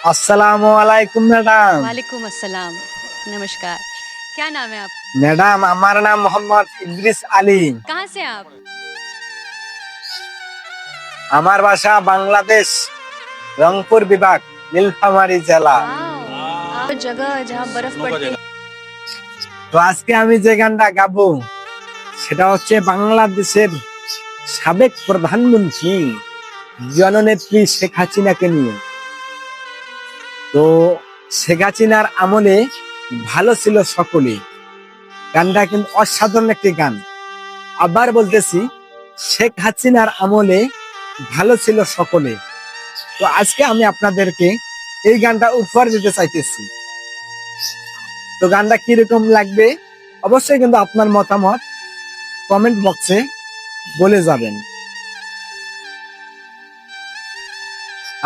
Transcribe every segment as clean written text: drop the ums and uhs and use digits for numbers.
अस्सलामु अलैकुम मैडम। वालेकुम अस्सलाम। नमस्कार। क्या नाम है आप? मैडम हमारा नाम मोहम्मद इद्रिस आली। कहाँ से हैं आप? আমার বাসা বাংলাদেশ রংপুর বিভাগ নীলফামারী জেলা। वाह, जगह जहाँ बर्फ पड़ती है। তো আজকে আমি যে গানটা গাবো সেটা হচ্ছে বাংলাদেশের সাবেক প্রধানমন্ত্রী জননেত্রী শেখ হাসিনাকে নিয়ে। তো শেখ হাসিনার আমলে ভালো ছিল সকলে, গানটা কিন্তু অসাধারণ একটি গান। আবার বলতেছি, শেখ হাসিনার আমলে ভালো ছিল সকলে। তো আজকে আমি আপনাদেরকে এই গানটা উপহার দিতে চাইতেছি। তো গানটা কিরকম লাগবে অবশ্যই কিন্তু আপনার মতামত কমেন্ট বক্সে বলে যাবেন।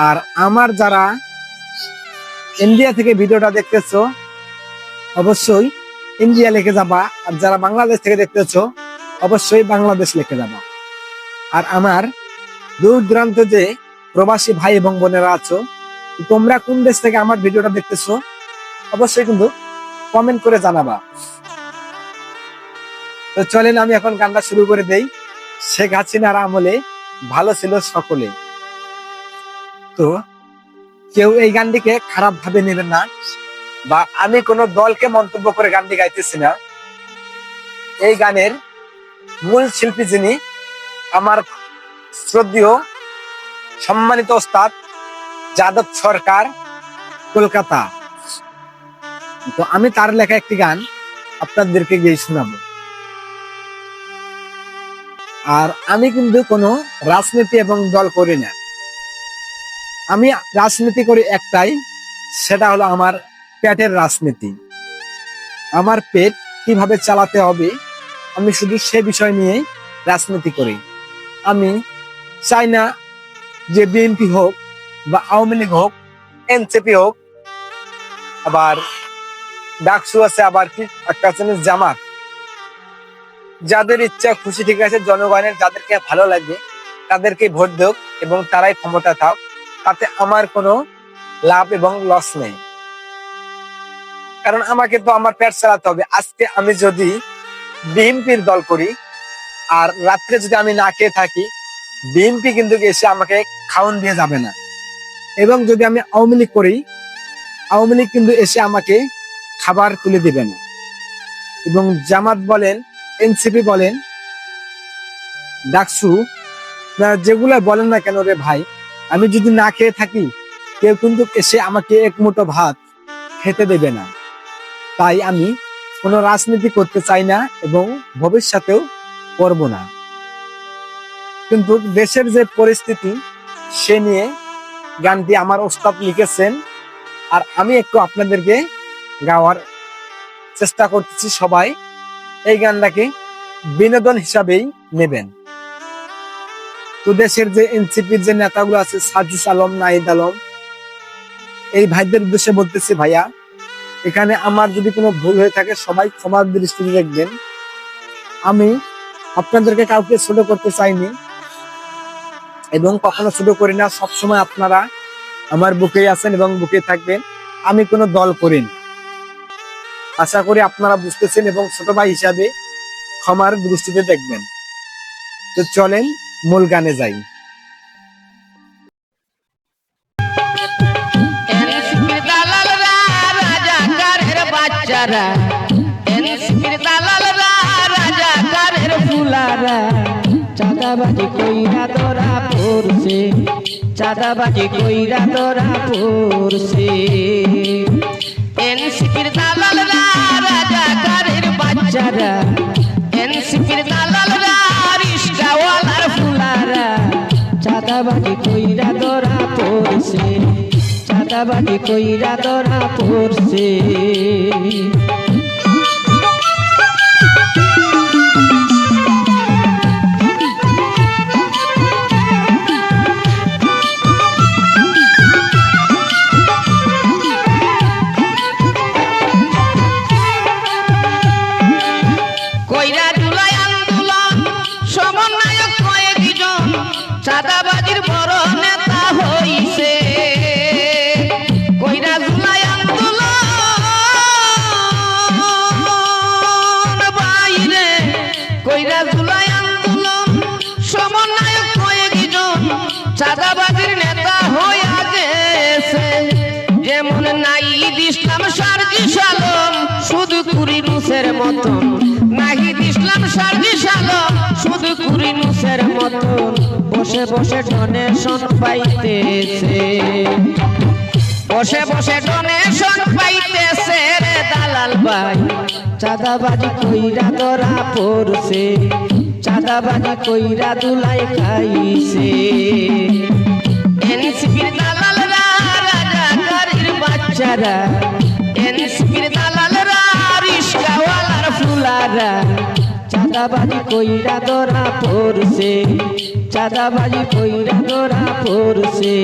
আর আমার যারা ইন্ডিয়া থেকে ভিডিওটা দেখতেছো অবশ্যই ইন্ডিয়া লিখে যাবা, আর যারা বাংলাদেশ থেকে দেখতেছো অবশ্যই বাংলাদেশ লিখে যাবা। আর আমার দূর দূরান্ত যে প্রবাসী ভাই এবং বোনেরা আছো, তোমরা কোন দেশ থেকে আমার ভিডিওটা দেখতেছো অবশ্যই কিন্তু কমেন্ট করে জানাবা। তো চলেন আমি এখন গানটা শুরু করে দেই। শেখ হাসিনার আমলে ভালো ছিল সকলে। তো কেউ এই গানটিকে খারাপ ভাবে নেবেন না, বা আমি কোনো দলকে মন্তব্য করে গানটি গাইতেছি না। এই গানের মূল শিল্পী যিনি আমার শ্রদ্ধেয় সম্মানিত ওস্তাদ যাদব সরকার, কলকাতা। তো আমি তার লেখা একটি গান আপনাদেরকে গিয়ে শোনাবো। আর আমি কিন্তু কোনো রাজনীতি এবং দল করি না। আমি রাজনীতি করি একটাই, সেটা হলো আমার পেটের রাজনীতি। আমার পেট কিভাবে চালাতে হবে আমি শুধু সে বিষয় নিয়ে রাজনীতি করি। আমি চাই না যে বিএনপি হোক বা আওয়ামী লীগ হোক, এনসিপি হোক, আবার ডাকসু আছে, আবার কি একটা আছে জামাত। যাদের ইচ্ছা খুশি ঠিক আছে, জনগণের যাদেরকে ভালো লাগে তাদেরকে ভোট দেওক এবং তারাই ক্ষমতা থাক, তাতে আমার কোনো লাভ এবং লস নেই। কারণ আমাকে তো আমার পেট চালাতে হবে। আজকে আমি যদি বিএনপির দল করি আর রাত্রে যদি আমি না খেয়ে থাকি, বিএনপি কিন্তু এসে আমাকে খাওয়ান দিয়ে যাবে না। এবং যদি আমি আওয়ামী লীগ করি, আওয়ামী লীগ কিন্তু এসে আমাকে খাবার তুলে দিবে না। এবং জামাত বলেন, এনসিপি বলেন, ডাকসু, যেগুলা বলেন না কেন রে ভাই, আমি যদি না খেয়ে থাকি কেউ কিন্তু এসে আমাকে এক মুঠো ভাত খেতে দেবে না। তাই আমি কোনো রাজনীতি করতে চাই না এবং ভবিষ্যতেও করব না। কিন্তু দেশের যে পরিস্থিতি সে নিয়ে গানটি আমার ওস্তাদ লিখেছেন, আর আমি একটু আপনাদেরকে গাওয়ার চেষ্টা করতেছি। সবাই এই গানটাকে বিনোদন হিসাবেই নেবেন। তো দেশের যে এনসিপির যে নেতাগুলো আছে, সাজিস আলম, নাহিদ আলম, এই ভাইদের উদ্দেশ্যে বলতেছি, ভাইয়া এখানে আমার যদি কোনো ভুল হয়ে থাকে সবাই ক্ষমার দৃষ্টিতে দেখবেন। আমি আপনাদেরকে কাউকে ছোট করতে চাইনি এবং কখনো ছোট করি না। সবসময় আপনারা আমার বুকেই আছেন এবং বুকে থাকবেন। আমি কোনো দল করি না। আশা করি আপনারা বুঝতেছেন এবং ছোট ভাই হিসাবে ক্ষমার দৃষ্টিতে দেখবেন। তো চলেন মূল গানে যাই। চাঁদাবাজি কইরা তোরা পড়ছে, চাঁদাবাজি কইরা তোরা পড়ছে। এনসিপির দালালরা রাজাকারের বাচ্চারা, এনসিপির দালালরা রিস্কাওয়ালার ফুলারা, চাঁদাবাজি কইরা তোরা পড়ছে, চাঁদাবাজি কইরা তোরা পড়ছে। চাঁদাবাজির বড় নেতা হইছে, মতন, নাহিদ ইসলাম সার্জিস আলম শুধু কুরিনুসের মতন বসে বসে ডোনেশন পাইতেছে, বসে বসে ডোনেশন পাইতেছে রে দালাল ভাই। চাঁদাবাজি কইরা ধরা পড়ছে, চাঁদাবাজি কইরা দুলাই খাইছে। এনসিপির দালালরা, রাজাকারীর বাচ্চারা, এনসিপির দালালরা, রিস্কাওয়ালার ফুলারা, চাঁদাবাজি কইরা ধরা পড়ছে, চাঁদাবাজি কইরা ধরা পড়ছে।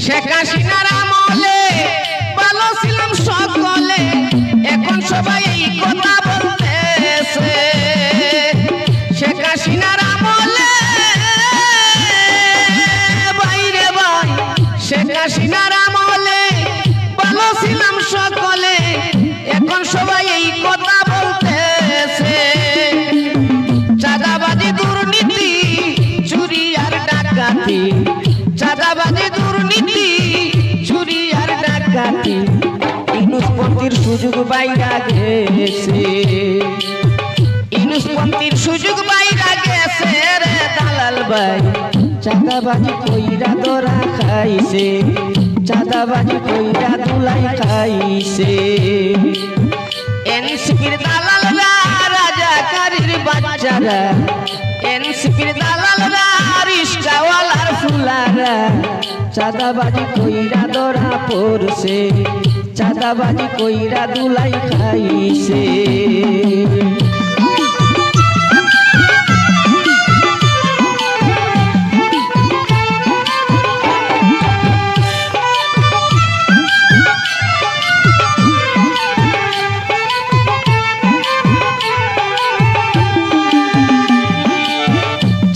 শেখ হাসিনার আমলে ভালো ছিলাম সকলে, এখন সবাই এই কথা বলতেছে। শেখ হাসিনার আমলে বাইরে ভাই, শেখ হাসিনার আমলে ভালো ছিলাম সকলে, এখন সবাই এই কথা বলতেছে। চাঁদাবাজি দুর্নীতি চুরি আর ডাকাতি, চাঁদাবাজি দুর্নীতি চুরি আর ডাকাতি, ইনুসপন্থীর সুযোগ বাইরা গেছে, ইনুসপন্থীর সুযোগ বাইরা গেছে রে দালাল ভাই। চাঁদাবাজি কইরা ধরা খাইছে, চাঁদাবাজি কইরা দুলাই খাইছে। এনসিপির দালালরা, রাজাকারীর বাচ্চারা, এনসিপির দালালরা, রিস্কাওয়ালার ফুলারা, চাঁদাবাজি কইরা ধরা পড়ছে, চাঁদাবাজি কইরা দুলাই খাইছে।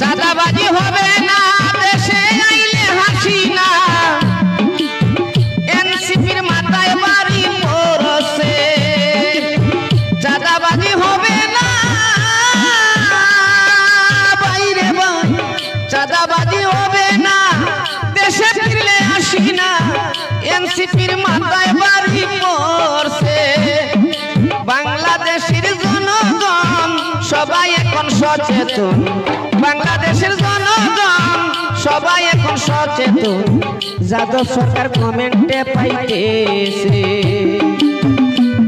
চাঁদাবাজি হবে না দেশে আইলে হাসিনা, এনসিপির মাথায় বাড়ি পড়ছে। চাঁদাবাজি হবে না বাইরে ভাই, চাঁদাবাজি হবে না দেশে ফিরলে হাসিনা, এনসিপির মাথায় বাড়ি পড়ছে। বাংলাদেশের জনগণ সবাই এখন সচেতন, বাংলাদেশের জনগণ সবাই এখন সচেতন। যাদব সরকার কমেন্টে পাইতেছে,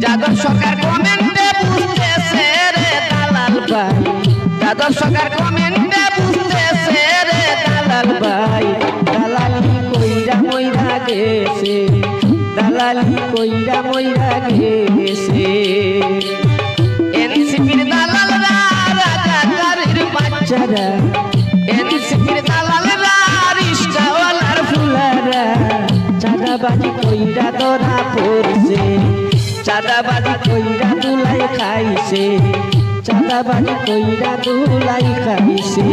যাদব সরকার কমেন্টে বুঝতেছে রে দালাল ভাই, যাদব সরকার কমেন্টে বুঝতেছে রে দালাল ভাই। দালালি কইরা মইরা গেছে, দালালি কইরা মইরা গেছে। এনসিপির দালালরা, রাজাকারীর বাচ্চারা, এনসিপির দালালরা, রিস্কাওয়ালার ফুলারা, চাঁদাবাজি কইরা ধরা পড়ছে, চাঁদাবাজি কইরা দুলাই খাইছে, চাঁদাবাজি কইরা দুলাই খাইছে।